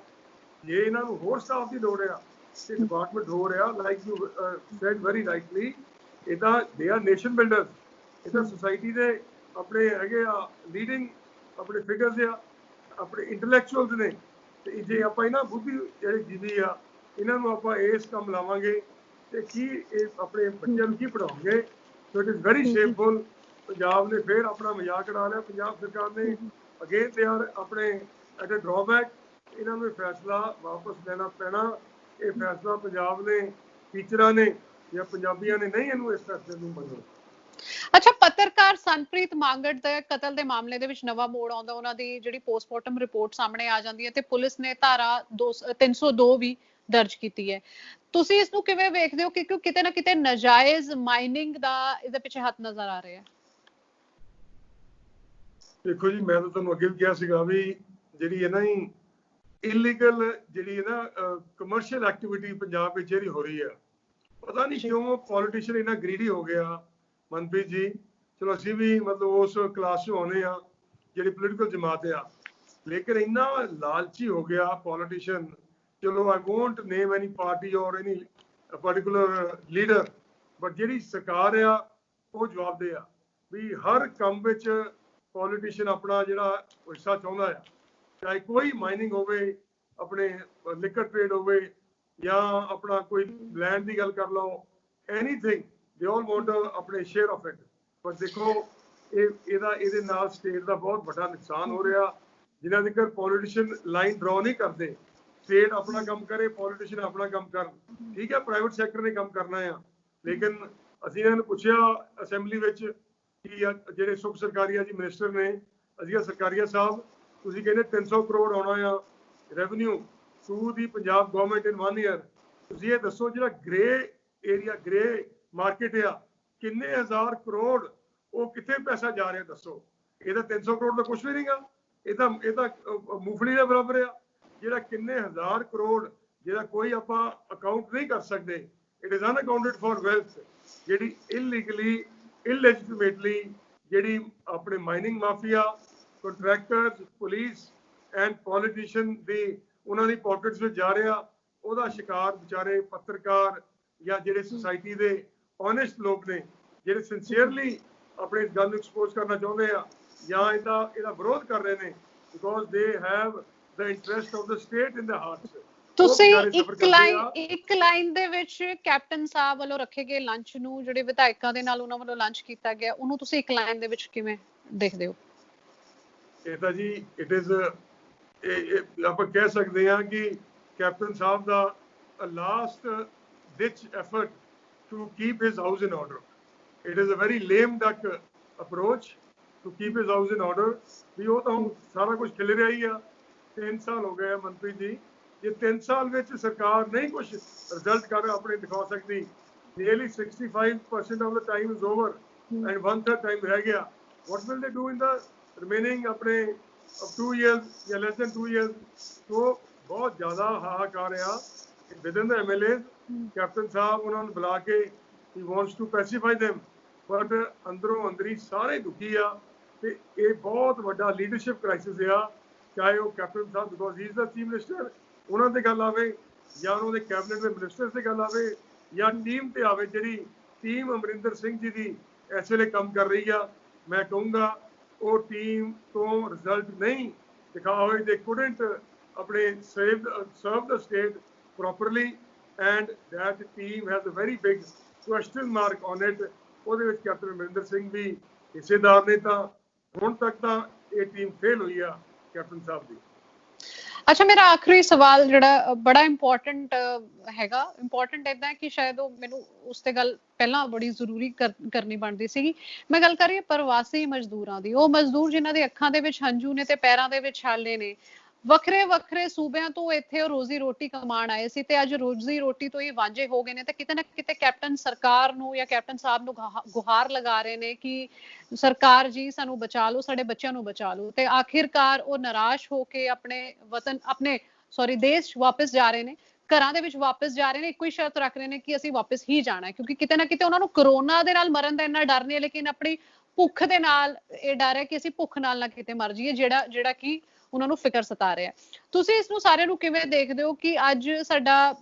ਜੇ ਇਹਨਾਂ ਨੂੰ ਹੋਰ ਸਟਾਫ ਦੀ ਲੋੜ ਆ ਤੇ ਡਿਪਾਰਟਮੈਂਟ ਹੋ ਰਿਹਾ, ਲਾਈਕ ਯੂ ਸੈਡ ਵੈਰੀ ਰਾਈਟਲੀ, ਇਹ ਤਾਂ ਦੇ ਆਰ ਨੇਸ਼ਨ ਬਿਲਡਰਸ, ਇਹ ਤਾਂ ਸੁਸਾਇਟੀ ਦੇ ਆਪਣੇ ਹੈਗੇ ਆ ਲੀਡਿੰਗ ਆਪਣੇ ਫਿਗਰਸ ਆ, ਆਪਣੇ ਇੰਟੈਲੈਕਚੁਅਲਸ ਨੇ। ਤੇ ਜੇ ਆਪਾਂ ਇਹਨਾਂ ਬੁੱਧੀ ਜਿਹੜੇ ਜੀਵੀ ਆ, ਇਹਨਾਂ ਨੂੰ ਆਪਾਂ ਇਸ ਕੰਮ ਲਾਵਾਂਗੇ ਤੇ ਕੀ ਇਹ ਆਪਣੇ ਬੱਚਿਆਂ ਨੂੰ ਕੀ ਪੜ੍ਹਾਉਂਗੇ? So it is very shameful. Punjab ਨੇ ਫਿਰ ਆਪਣਾ ਮਜ਼ਾਕ ਉਡਾ ਲਿਆ। ਪੰਜਾਬ ਸਰਕਾਰ ਨੇ ਅਗੇਨ ਦੇ ਆਰ ਆਪਣੇ ਐਟ ਅ ਡਰਾਬੈਕ। ਇਹਨਾਂ ਨੂੰ ਫੈਸਲਾ ਵਾਪਸ ਲੈਣਾ ਪੈਣਾ। ਇਹ ਫੈਸਲਾ ਪੰਜਾਬ ਨੇ ਟੀਚਰਾਂ ਨੇ ਜਾਂ ਪੰਜਾਬੀਆਂ ਨੇ ਨਹੀਂ ਇਹਨੂੰ ਇਸ ਫੈਸਲੇ ਨੂੰ ਮੰਨਣਾ। ਅੱਛਾ, ਪੱਤਰਕਾਰ ਸੰਪ੍ਰੀਤ ਮੰਗੜ ਦੇ ਕਤਲ ਦੇ ਮਾਮਲੇ ਦੇ ਵਿੱਚ ਨਵਾਂ ਮੋੜ ਆਉਂਦਾ, ਉਹਨਾਂ ਦੀ ਜਿਹੜੀ ਪੋਸਟਮਾਰਟਮ ਰਿਪੋਰਟ ਸਾਹਮਣੇ ਆ ਜਾਂਦੀ ਹੈ ਤੇ ਪੁਲਿਸ ਨੇ ਧਾਰਾ 302 ਵੀ ਦਰਜ ਕੀਤੀ ਹੈ। ਤੁਸੀਂ ਇਸ ਨੂੰ ਕਿਵੇਂ ਵੇਖਦੇ ਹੋ? ਕਿਉਂਕਿ ਕਿਤੇ ਨਾ ਕਿਤੇ ਨਜਾਇਜ਼ ਮਾਈਨਿੰਗ ਦਾ ਇਹਦੇ ਪਿੱਛੇ ਹੱਥ ਨਜ਼ਰ ਆ ਰਿਹਾ ਹੈ। ਦੇਖੋ ਜੀ, ਮੈਂ ਤਾਂ ਤੁਹਾਨੂੰ ਅੱਗੇ ਵੀ ਕਿਹਾ ਸੀਗਾ ਵੀ ਜਿਹੜੀ ਹੈ ਨਾ ਇਲੀਗਲ ਜਿਹੜੀ ਹੈ ਨਾ ਕਮਰਸ਼ੀਅਲ ਐਕਟੀਵਿਟੀ ਪੰਜਾਬ ਵਿੱਚ ਜਿਹੜੀ ਹੋ ਰਹੀ ਹੈ, ਪਤਾ ਨਹੀਂ ਕਿਉਂ ਪੋਲੀਟੀਸ਼ੀਅਨ ਇੰਨਾ ਗ੍ਰੀਡੀ ਹੋ ਗਿਆ। ਮਨਪ੍ਰੀਤ ਜੀ, ਚਲੋ ਅਸੀਂ ਵੀ ਮਤਲਬ ਉਸ ਕਲਾਸ 'ਚ ਆਉਂਦੇ ਆ ਜਿਹੜੀ ਪੋਲੀਟੀਕਲ ਜਮਾਤ ਆ, ਲੇਕਿਨ ਇੰਨਾ ਲਾਲਚੀ ਹੋ ਗਿਆ ਪੋਲੀਟੀਸ਼ੀਅਨ। ਚਲੋ ਆਈ ਵੋਂਟ ਨੇਮ ਐਨੀ ਪਾਰਟੀ ਔਰ ਐਨੀ ਪਰਟੀਕੂਲਰ ਲੀਡਰ, ਬਟ ਜਿਹੜੀ ਸਰਕਾਰ ਆ ਉਹ ਜਵਾਬਦੇਹ ਆ ਵੀ ਹਰ ਕੰਮ ਵਿੱਚ ਪੋਲੀਟੀਸ਼ੀਅਨ ਆਪਣਾ ਜਿਹੜਾ ਹਿੱਸਾ ਚਾਹੁੰਦਾ ਆ। ਚਾਹੇ ਕੋਈ ਮਾਈਨਿੰਗ ਹੋਵੇ, ਆਪਣੇ ਲਿਕਰ ਟ੍ਰੇਡ ਹੋਵੇ, ਜਾਂ ਆਪਣਾ ਕੋਈ ਲੈਂਡ ਦੀ ਗੱਲ ਕਰ ਲਓ, ਐਨੀਥਿੰਗ ਦੇ ਆਲ ਵਾਂਟ ਆਪਣੇ ਸ਼ੇਅਰ ਆਫ ਇਟ। ਪਰ ਦੇਖੋ ਇਹਦੇ ਨਾਲ ਸਟੇਟ ਦਾ ਬਹੁਤ ਵੱਡਾ ਨੁਕਸਾਨ ਹੋ ਰਿਹਾ। ਜਿਨ੍ਹਾਂ ਦੇ ਪੋਲੀਟੀਸ਼ੀਅਨ ਲਾਈਨ ਡਰਾ ਨਹੀਂ ਕਰਦੇ, ਸਟੇਟ ਆਪਣਾ ਕੰਮ ਕਰੇ, ਪੋਲੀਟੀਸ਼ੀਅਨ ਆਪਣਾ ਕੰਮ ਕਰਨ। ਠੀਕ ਹੈ, ਪ੍ਰਾਈਵੇਟ ਸੈਕਟਰ ਨੇ ਕੰਮ ਕਰਨਾ ਆ, ਲੇਕਿਨ ਅਸੀਂ ਇਹਨਾਂ ਨੂੰ ਪੁੱਛਿਆ ਅਸੈਂਬਲੀ ਵਿੱਚ ਕਿ ਜਿਹੜੇ ਸੁਖ ਸਰਕਾਰੀਆ ਜੀ ਮਿਨਿਸਟਰ ਨੇ, ਅਸੀਂ ਸਰਕਾਰੀਆ ਸਾਹਿਬ ਤੁਸੀਂ ਕਹਿੰਦੇ 300 ਕਰੋੜ ਆਉਣਾ ਆ revenue to the Punjab government in 1 year. ਤੁਸੀਂ ਇਹ ਦੱਸੋ ਜਿਹੜਾ ਗ੍ਰੇ ਏਰੀਆ, ਗ੍ਰੇ ਮਾਰਕੀਟ ਆ, ਕਿੰਨੇ ਹਜ਼ਾਰ ਕਰੋੜ ਉਹ ਕਿੱਥੇ ਪੈਸਾ ਜਾ ਰਿਹਾ ਦੱਸੋ? ਇਹ ਤਾਂ 300 ਕਰੋੜ ਦਾ ਕੁਝ ਵੀ ਨਹੀਂਗਾ, ਇਹ ਤਾਂ ਮੂੰਗਫਲੀ ਦੇ ਬਰਾਬਰ ਆ। ਜਿਹੜਾ ਕਿੰਨੇ ਹਜ਼ਾਰ ਕਰੋੜ ਜਿਹੜਾ ਕੋਈ ਆਪਾਂ ਅਕਾਊਂਟ ਨਹੀਂ ਕਰ ਸਕਦੇ। ਇਟ ਇਜ਼ ਅਨਅਕਾਊਂਟਡ ਫॉर ਵੈਲਥ, ਜਿਹੜੀ ਇਲੀਗਲੀ ਇਲੈਜੀਟਿਮੇਟਲੀ ਜਿਹੜੀ ਆਪਣੇ mining mafia, contractors, police and politician ਦੀ ਉਹਨਾਂ ਦੀ ਪਾਕਟਸ ਵਿੱਚ ਜਾ ਰਿਹਾ, ਉਹਦਾ ਸ਼ਿਕਾਰ ਵਿਚਾਰੇ ਪੱਤਰਕਾਰ ਜਾਂ ਜਿਹੜੇ ਸੁਸਾਇਟੀ ਦੇ ਓਨੈਸਟ ਲੋਕ ਨੇ, ਜਿਹੜੇ ਸਿੰਸੀਅਰਲੀ ਆਪਣੇ ਇਸ ਗੱਲ ਨੂੰ ਐਕਸਪੋਜ਼ ਕਰਨਾ ਚਾਹੁੰਦੇ ਆ ਜਾਂ ਇਹਦਾ ਵਿਰੋਧ ਕਰ ਰਹੇ ਨੇ, because they have the interest of the state in the hearts. ਤੁਸੀਂ ਇੱਕ ਲਾਈਨ ਦੇ ਵਿੱਚ ਕੈਪਟਨ ਸਾਹਿਬ ਵੱਲੋਂ ਰੱਖੇ ਗਏ ਲੰਚ ਨੂੰ, ਜਿਹੜੇ ਵਿਧਾਇਕਾਂ ਦੇ ਨਾਲ ਉਹਨਾਂ ਵੱਲੋਂ ਲੰਚ ਕੀਤਾ ਗਿਆ, ਉਹਨੂੰ ਤੁਸੀਂ ਇੱਕ ਲਾਈਨ ਦੇ ਵਿੱਚ ਕਿਵੇਂ ਦੇਖਦੇ ਹੋ? ਇਹ ਤਾਂ ਜੀ ਇਟ ਇਜ਼ ਆਪਾਂ ਕਹਿ ਸਕਦੇ ਹਾਂ ਕਿ captain Sahib the last ditch effort to keep his house in order. It is a very lame duck approach to keep his house in order. ਵੀ ਉਹ ਤਾਂ ਸਾਰਾ ਕੁਝ ਖਿਲ ਰਿਹਾ ਹੀ ਆ। 3 ਸਾਲ ਹੋ ਗਏ ਮੰਤਰੀ ਜੀ, ਜੇ 3 ਸਾਲ ਵਿੱਚ ਸਰਕਾਰ ਨਹੀਂ ਕੁਝ ਰਿਜ਼ਲਟ ਕਰ ਆਪਣੇ ਦਿਖਾ ਸਕਦੀ, nearly 65% of the time is over and 1/3 time ਰਹਿ ਗਿਆ, what will they do in the remaining ਆਪਣੇ 2 years ਜਾਂ less than 2 years? तो ਬਹੁਤ ਜ਼ਿਆਦਾ ਹਾਹਾਕਾਰ ਆ within the MLAs। ਕੈਪਟਨ ਸਾਹਿਬ ਉਹਨਾਂ ਨੂੰ ਬੁਲਾ ਕੇ he wants to pacify them, but ਅੰਦਰੋਂ ਅੰਦਰੀ ਸਾਰੇ ਦੁਖੀ ਆ ਤੇ ਇਹ ਬਹੁਤ ਵੱਡਾ ਲੀਡਰਸ਼ਿਪ ਕ੍ਰਾਈਸਿਸ ਆ। ਚਾਹੇ ਉਹ captain Sahib because he is the chief minister, ਉਹਨਾਂ ਤੇ ਗੱਲ ਆਵੇ, ਜਾਂ ਉਹਨਾਂ ਦੇ ਕੈਬਨਿਟ ਦੇ ਮਿਨਿਸਟਰਸ ਤੇ ਗੱਲ ਆਵੇ, ਜਾਂ ਟੀਮ ਤੇ ਆਵੇ, ਜਿਹੜੀ ਟੀਮ ਅਮਰਿੰਦਰ ਸਿੰਘ ਜੀ ਦੀ ਇਸ ਵੇਲੇ ਕੰਮ ਕਰ ਰਹੀ ਆ। ਮੈਂ ਕਹੂੰਗਾ ਉਹ ਟੀਮ ਤੋਂ ਰਿਜ਼ਲਟ ਨਹੀਂ ਦਿਖਾ ਹੋਏ। ਦੇ couldn't ਆਪਣੇ serve the state properly and that team has a very big question mark on it। ਉਹਦੇ ਵਿੱਚ ਕੈਪਟਨ ਅਮਰਿੰਦਰ ਸਿੰਘ ਵੀ ਹਿੱਸੇਦਾਰ ਨੇ। ਤਾਂ ਹੁਣ ਤੱਕ ਤਾਂ ਇਹ ਟੀਮ ਫੇਲ ਹੋਈ ਆ ਕੈਪਟਨ ਸਾਹਿਬ ਦੀ। ਅੱਛਾ, ਮੇਰਾ ਆਖਰੀ ਸਵਾਲ ਜਿਹੜਾ ਬੜਾ ਇੰਪੋਰਟੈਂਟ ਹੈਗਾ, ਇੰਪੋਰਟੈਂਟ ਏਦਾਂ ਕਿ ਸ਼ਾਇਦ ਉਹ ਮੈਨੂੰ ਉਸ ਤੇ ਗੱਲ ਪਹਿਲਾਂ ਬੜੀ ਜ਼ਰੂਰੀ ਕਰਨੀ ਬਣਦੀ ਸੀਗੀ। ਮੈਂ ਗੱਲ ਕਰ ਰਹੀ ਹਾਂ ਪ੍ਰਵਾਸੀ ਮਜ਼ਦੂਰਾਂ ਦੀ। ਉਹ ਮਜ਼ਦੂਰ ਜਿਨ੍ਹਾਂ ਦੀ ਅੱਖਾਂ ਦੇ ਵਿੱਚ ਹੰਝੂ ਨੇ ਤੇ ਪੈਰਾਂ ਦੇ ਵਿੱਚ ਛਾਲੇ ਨੇ, ਵੱਖਰੇ ਵੱਖਰੇ ਸੂਬਿਆਂ ਤੋਂ ਇੱਥੇ ਉਹ ਰੋਜ਼ੀ ਰੋਟੀ ਕਮਾਉਣ ਆਏ ਸੀ ਤੇ ਅੱਜ ਰੋਜ਼ੀ ਰੋਟੀ ਤੋਂ ਹੀ ਵਾਂਝੇ ਹੋ ਗਏ ਨੇ ਤੇ ਕਿਤੇ ਨਾ ਕਿਤੇ ਕੈਪਟਨ ਸਰਕਾਰ ਨੂੰ ਜਾਂ ਕੈਪਟਨ ਸਾਹਿਬ ਨੂੰ ਗੁਹਾਰ ਲਗਾ ਰਹੇ ਨੇ ਕਿ ਸਰਕਾਰ ਜੀ ਸਾਨੂੰ ਬਚਾ ਲਓ, ਸਾਡੇ ਬੱਚਿਆਂ ਨੂੰ ਬਚਾ ਲਓ। ਤੇ ਆਖਿਰਕਾਰ ਉਹ ਨਿਰਾਸ਼ ਹੋ ਕੇ ਆਪਣੇ ਵਤਨ ਆਪਣੇ ਦੇਸ਼ ਵਾਪਸ ਜਾ ਰਹੇ ਨੇ, ਘਰਾਂ ਦੇ ਵਿੱਚ ਵਾਪਸ ਜਾ ਰਹੇ ਨੇ। ਇੱਕੋ ਹੀ ਸ਼ਰਤ ਰੱਖ ਰਹੇ ਨੇ ਕਿ ਅਸੀਂ ਵਾਪਸ ਹੀ ਜਾਣਾ ਹੈ, ਕਿਉਂਕਿ ਕਿਤੇ ਨਾ ਕਿਤੇ ਉਹਨਾਂ ਨੂੰ ਕਰੋਨਾ ਦੇ ਨਾਲ ਮਰਨ ਦਾ ਇੰਨਾ ਡਰ ਨਹੀਂ ਹੈ, ਲੇਕਿਨ ਆਪਣੀ ਭੁੱਖ ਦੇ ਨਾਲ ਇਹ ਡਰ ਹੈ ਕਿ ਅਸੀਂ ਭੁੱਖ ਨਾਲ ਨਾ ਕਿਤੇ ਮਰ ਜਾਈਏ, ਜਿਹੜਾ ਕਿ ਉਹਨਾਂ ਨੂੰ ਫਿਕਰ ਸਤਾ ਰਿਹਾ। ਤੁਸੀਂ ਇਸ ਨੂੰ ਸਾਰਿਆਂ ਨੂੰ ਕਿਵੇਂ ਦੇਖਦੇ ਹੋ ਕਿ ਅੱਜ ਸਾਡਾ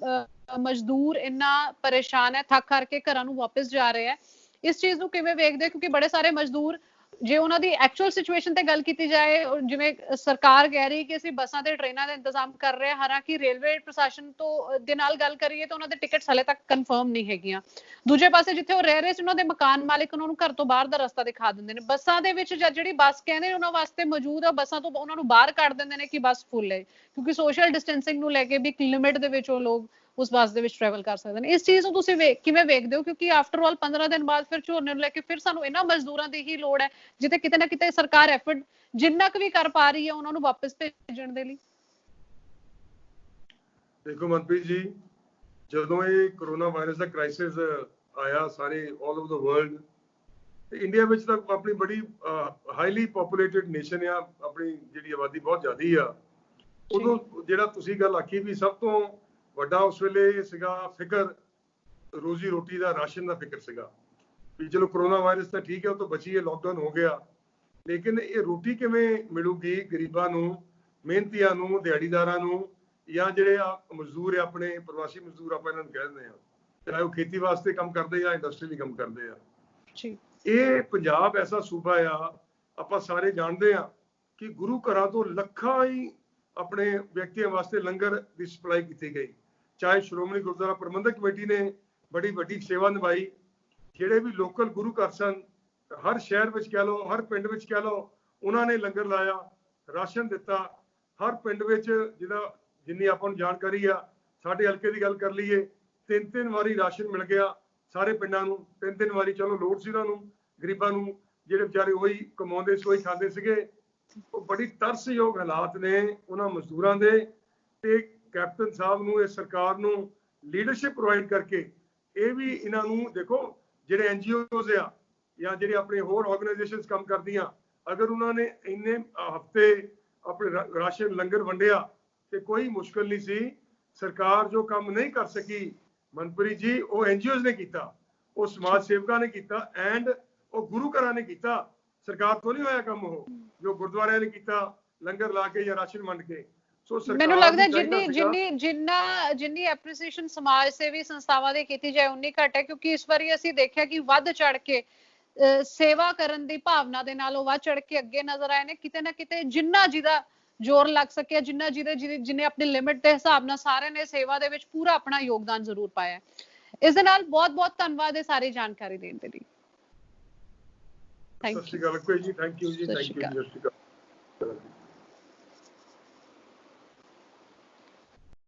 ਮਜ਼ਦੂਰ ਇੰਨਾ ਪਰੇਸ਼ਾਨ ਹੈ, ਥੱਕ ਕਰਕੇ ਘਰਾਂ ਨੂੰ ਵਾਪਸ ਜਾ ਰਿਹਾ ਹੈ? ਇਸ ਚੀਜ਼ ਨੂੰ ਕਿਵੇਂ ਵੇਖਦੇ ਹੋ? ਕਿਉਂਕਿ ਬੜੇ ਸਾਰੇ ਮਜ਼ਦੂਰ, ਜੇ ਉਹਨਾਂ ਦੀ ਐਕਚੁਅਲ ਸਿਚੁਏਸ਼ਨ ਤੇ ਗੱਲ ਕੀਤੀ ਜਾਏ, ਜਿਵੇਂ ਸਰਕਾਰ ਕਹਿ ਰਹੀ ਕਿ ਅਸੀਂ ਬੱਸਾਂ ਤੇ ਟ੍ਰੇਨਾਂ ਦਾ ਇੰਤਜ਼ਾਮ ਕਰ ਰਹੇ ਹਾਂ, ਹਾਲਾਂਕਿ ਰੇਲਵੇ ਪ੍ਰਸ਼ਾਸਨ ਤੋਂ ਦੇ ਨਾਲ ਗੱਲ ਕਰੀਏ ਤਾਂ ਉਹਨਾਂ ਦੇ ਟਿਕਟਸ ਹਲੇ ਤੱਕ ਕਨਫਰਮ ਨਹੀਂ ਹੈਗੀਆਂ। ਦੂਜੇ ਪਾਸੇ ਜਿੱਥੇ ਉਹ ਰਹਿ ਰਹੇ ਸੀ, ਉਹਨਾਂ ਦੇ ਮਕਾਨ ਮਾਲਿਕ ਉਹਨਾਂ ਨੂੰ ਘਰ ਤੋਂ ਬਾਹਰ ਦਾ ਰਸਤਾ ਦਿਖਾ ਦਿੰਦੇ ਨੇ। ਬੱਸਾਂ ਦੇ ਵਿੱਚ ਜਿਹੜੀ ਬੱਸ ਕਹਿੰਦੇ ਉਹਨਾਂ ਵਾਸਤੇ ਮੌਜੂਦ ਆ, ਬੱਸਾਂ ਤੋਂ ਉਹਨਾਂ ਨੂੰ ਬਾਹਰ ਕੱਢ ਦਿੰਦੇ ਨੇ ਕਿ ਬੱਸ ਫੁੱਲ ਹੈ, ਕਿਉਂਕਿ ਸੋਸ਼ਲ ਡਿਸਟੈਂਸਿੰਗ ਨੂੰ ਲੈ ਕੇ ਵੀ ਇੱਕ ਲਿਮਿਟ ਦੇ ਵਿੱਚ ਉਹ ਲੋਕ ਉਸ ਬੱਸ ਦੇ ਵਿੱਚ ਟਰੈਵਲ ਕਰ ਸਕਦੇ ਨੇ। ਇਸ ਚੀਜ਼ ਨੂੰ ਤੁਸੀਂ ਕਿਵੇਂ ਵੇਖਦੇ ਹੋ? ਕਿਉਂਕਿ ਆਫਟਰ ਆਲ 15 ਦਿਨ ਬਾਅਦ ਫਿਰ ਝੋਨੇ ਨੂੰ ਲੈ ਕੇ ਫਿਰ ਸਾਨੂੰ ਇਹਨਾਂ ਮਜ਼ਦੂਰਾਂ ਦੀ ਹੀ ਲੋੜ ਹੈ, ਜਿੱਥੇ ਕਿਤੇ ਨਾ ਕਿਤੇ ਸਰਕਾਰ ਐਫਰਟ ਜਿੰਨਾ ਕੁ ਵੀ ਕਰ ਪਾ ਰਹੀ ਹੈ ਉਹਨਾਂ ਨੂੰ ਵਾਪਸ ਭੇਜਣ ਦੇ ਲਈ। ਦੇਖੋ ਮਨਪ੍ਰੀਤ ਜੀ, ਜਦੋਂ ਇਹ ਕਰੋਨਾ ਵਾਇਰਸ ਦਾ ਕ੍ਰਾਈਸਿਸ ਆਇਆ ਸਾਰੇ ਆਲ ਓਵਰ ਦਾ ਵਰਲਡ, ਤੇ ਇੰਡੀਆ ਵਿੱਚ ਤਾਂ ਆਪਣੀ ਬੜੀ ਹਾਈਲੀ ਪੋਪੂਲੇਟਡ ਨੇਸ਼ਨ ਆ, ਆਪਣੀ ਜਿਹੜੀ ਆਬਾਦੀ ਬਹੁਤ ਜ਼ਿਆਦੀ ਆ। ਉਦੋਂ ਜਿਹੜਾ ਤੁਸੀਂ ਗੱਲ ਆਖੀ ਵੀ ਸਭ ਤੋਂ ਵੱਡਾ ਉਸ ਵੇਲੇ ਸੀਗਾ ਫਿਕਰ ਰੋਜ਼ੀ ਰੋਟੀ ਦਾ, ਰਾਸ਼ਨ ਦਾ ਫਿਕਰ ਸੀਗਾ ਵੀ ਚਲੋ ਕਰੋਨਾ ਵਾਇਰਸ ਤਾਂ ਠੀਕ ਹੈ, ਉਹ ਤੋਂ ਬਚੀਏ, ਲੋਕਡਾਊਨ ਹੋ ਗਿਆ, ਲੇਕਿਨ ਇਹ ਰੋਟੀ ਕਿਵੇਂ ਮਿਲੂਗੀ ਗਰੀਬਾਂ ਨੂੰ, ਮਿਹਨਤੀਆਂ ਨੂੰ, ਦਿਹਾੜੀਦਾਰਾਂ ਨੂੰ, ਜਾਂ ਜਿਹੜੇ ਮਜ਼ਦੂਰ ਆ ਆਪਣੇ ਪ੍ਰਵਾਸੀ ਮਜ਼ਦੂਰ ਆਪਾਂ ਇਹਨਾਂ ਨੂੰ ਕਹਿ ਦਿੰਦੇ ਆ, ਚਾਹੇ ਉਹ ਖੇਤੀ ਵਾਸਤੇ ਕੰਮ ਕਰਦੇ ਆ, ਇੰਡਸਟਰੀ ਲਈ ਕੰਮ ਕਰਦੇ ਆ। ਇਹ ਪੰਜਾਬ ਐਸਾ ਸੂਬਾ ਆ, ਆਪਾਂ ਸਾਰੇ ਜਾਣਦੇ ਆ ਕਿ ਗੁਰੂ ਘਰਾਂ ਤੋਂ ਲੱਖਾਂ ਹੀ ਆਪਣੇ ਵਿਅਕਤੀਆਂ ਵਾਸਤੇ ਲੰਗਰ ਦੀ ਸਪਲਾਈ ਕੀਤੀ ਗਈ। ਚਾਹੇ ਸ਼੍ਰੋਮਣੀ ਗੁਰਦੁਆਰਾ ਪ੍ਰਬੰਧਕ ਕਮੇਟੀ ਨੇ ਬੜੀ ਵੱਡੀ ਸੇਵਾ ਨਿਭਾਈ, ਜਿਹੜੇ ਵੀ ਲੋਕਲ ਗੁਰੂ ਘਰ ਸਨ, ਹਰ ਸ਼ਹਿਰ ਵਿੱਚ ਕਹਿ ਲਓ, ਹਰ ਪਿੰਡ ਵਿੱਚ ਕਹਿ ਲਓ, ਉਹਨਾਂ ਨੇ ਲੰਗਰ ਲਾਇਆ, ਰਾਸ਼ਨ ਦਿੱਤਾ। ਹਰ ਪਿੰਡ ਵਿੱਚ ਜਿੰਨੀ ਆਪਾਂ ਨੂੰ ਜਾਣਕਾਰੀ ਆ, ਸਾਡੇ ਹਲਕੇ ਦੀ ਗੱਲ ਕਰ ਲਈਏ, 3-3 ਵਾਰੀ ਰਾਸ਼ਨ ਮਿਲ ਗਿਆ ਸਾਰੇ ਪਿੰਡਾਂ ਨੂੰ, 3-3 ਵਾਰੀ। ਚਲੋ ਲੋੜ ਸੀ ਉਹਨਾਂ ਨੂੰ, ਗਰੀਬਾਂ ਨੂੰ, ਜਿਹੜੇ ਵਿਚਾਰੇ ਉਹੀ ਕਮਾਉਂਦੇ ਸੀ, ਉਹੀ ਖਾਂਦੇ ਸੀਗੇ। ਉਹ ਬੜੀ ਤਰਸਯੋਗ ਹਾਲਾਤ ਨੇ ਉਹਨਾਂ ਮਜ਼ਦੂਰਾਂ ਦੇ, ਤੇ ਕੈਪਟਨ ਸਾਹਿਬ ਨੂੰ, ਇਸ ਸਰਕਾਰ ਨੂੰ ਲੀਡਰਸ਼ਿਪ ਪ੍ਰੋਵਾਈਡ ਕਰਕੇ ਇਹ ਵੀ ਇਹਨਾਂ ਨੂੰ ਦੇਖੋ, ਜਿਹੜੇ ਐਨਜੀਓਜ਼ ਆ ਜਾਂ ਜਿਹੜੇ ਆਪਣੇ ਹੋਰ ਆਰਗੇਨਾਈਜੇਸ਼ਨਸ ਕੰਮ ਕਰਦੀਆਂ, ਅਗਰ ਉਹਨਾਂ ਨੇ ਇੰਨੇ ਹਫ਼ਤੇ ਆਪਣੇ ਰਾਸ਼ਨ ਲੰਗਰ ਵੰਡਿਆ ਤੇ ਕੋਈ ਮੁਸ਼ਕਲ ਨਹੀਂ ਸੀ। ਸਰਕਾਰ ਜੋ ਕੰਮ ਨਹੀਂ ਕਰ ਸਕੀ ਮਨਪ੍ਰੀਤ ਜੀ, ਉਹ ਐਨਜੀਓਜ਼ ਨੇ ਕੀਤਾ, ਉਹ ਸਮਾਜ ਸੇਵਕਾਂ ਨੇ ਕੀਤਾ, ਐਂਡ ਉਹ ਗੁਰੂ ਘਰਾਂ ਨੇ ਕੀਤਾ। ਸਰਕਾਰ ਤੋਂ ਨਹੀਂ ਹੋਇਆ ਕੰਮ ਉਹ, ਜੋ ਗੁਰਦੁਆਰਿਆਂ ਨੇ ਕੀਤਾ ਲੰਗਰ ਲਾ ਕੇ ਜਾਂ ਰਾਸ਼ਨ ਵੰਡ ਕੇ। ਮੈਨੂੰ ਲੱਗਦਾ ਜਿੰਨੀ ਐਪਰੀਸੀਏਸ਼ਨ ਸਮਾਜ ਸੇਵੀ ਸੰਸਥਾਵਾਂ ਦੀ ਕੀਤੀ ਜਾਏ ਉਨੀ ਘੱਟ ਹੈ, ਕਿਉਂਕਿ ਇਸ ਵਾਰੀ ਅਸੀਂ ਦੇਖਿਆ ਕਿ ਵੱਧ ਚੜ ਕੇ ਸੇਵਾ ਕਰਨ ਦੀ ਭਾਵਨਾ ਦੇ ਨਾਲ ਉਹ ਵੱਧ ਚੜ ਕੇ ਅੱਗੇ ਨਜ਼ਰ ਆਏ ਨੇ। ਕਿਤੇ ਨਾ ਕਿਤੇ ਜਿੰਨਾ ਜਿਹਦਾ ਜ਼ੋਰ ਲੱਗ ਸਕਿਆ, ਜਿਹਨੇ ਆਪਣੀ ਲਿਮਿਟ ਦੇ ਹਿਸਾਬ ਨਾਲ, ਸਾਰਿਆਂ ਨੇ ਸੇਵਾ ਦੇ ਵਿੱਚ ਪੂਰਾ ਆਪਣਾ ਯੋਗਦਾਨ ਜ਼ਰੂਰ ਪਾਇਆ। ਇਸ ਦੇ ਨਾਲ ਬਹੁਤ ਬਹੁਤ ਧੰਨਵਾਦ ਇਹ ਸਾਰੀ ਜਾਣਕਾਰੀ ਦੇਣ ਦੇ ਲਈ। ਸਤਿ ਸ਼੍ਰੀ ਅਕਾਲ ਜੀ, ਥੈਂਕ ਯੂ ਜੀ, ਥੈਂਕ ਯੂ ਜੀ, ਸਤਿ ਸ਼੍ਰੀ ਅਕਾਲ।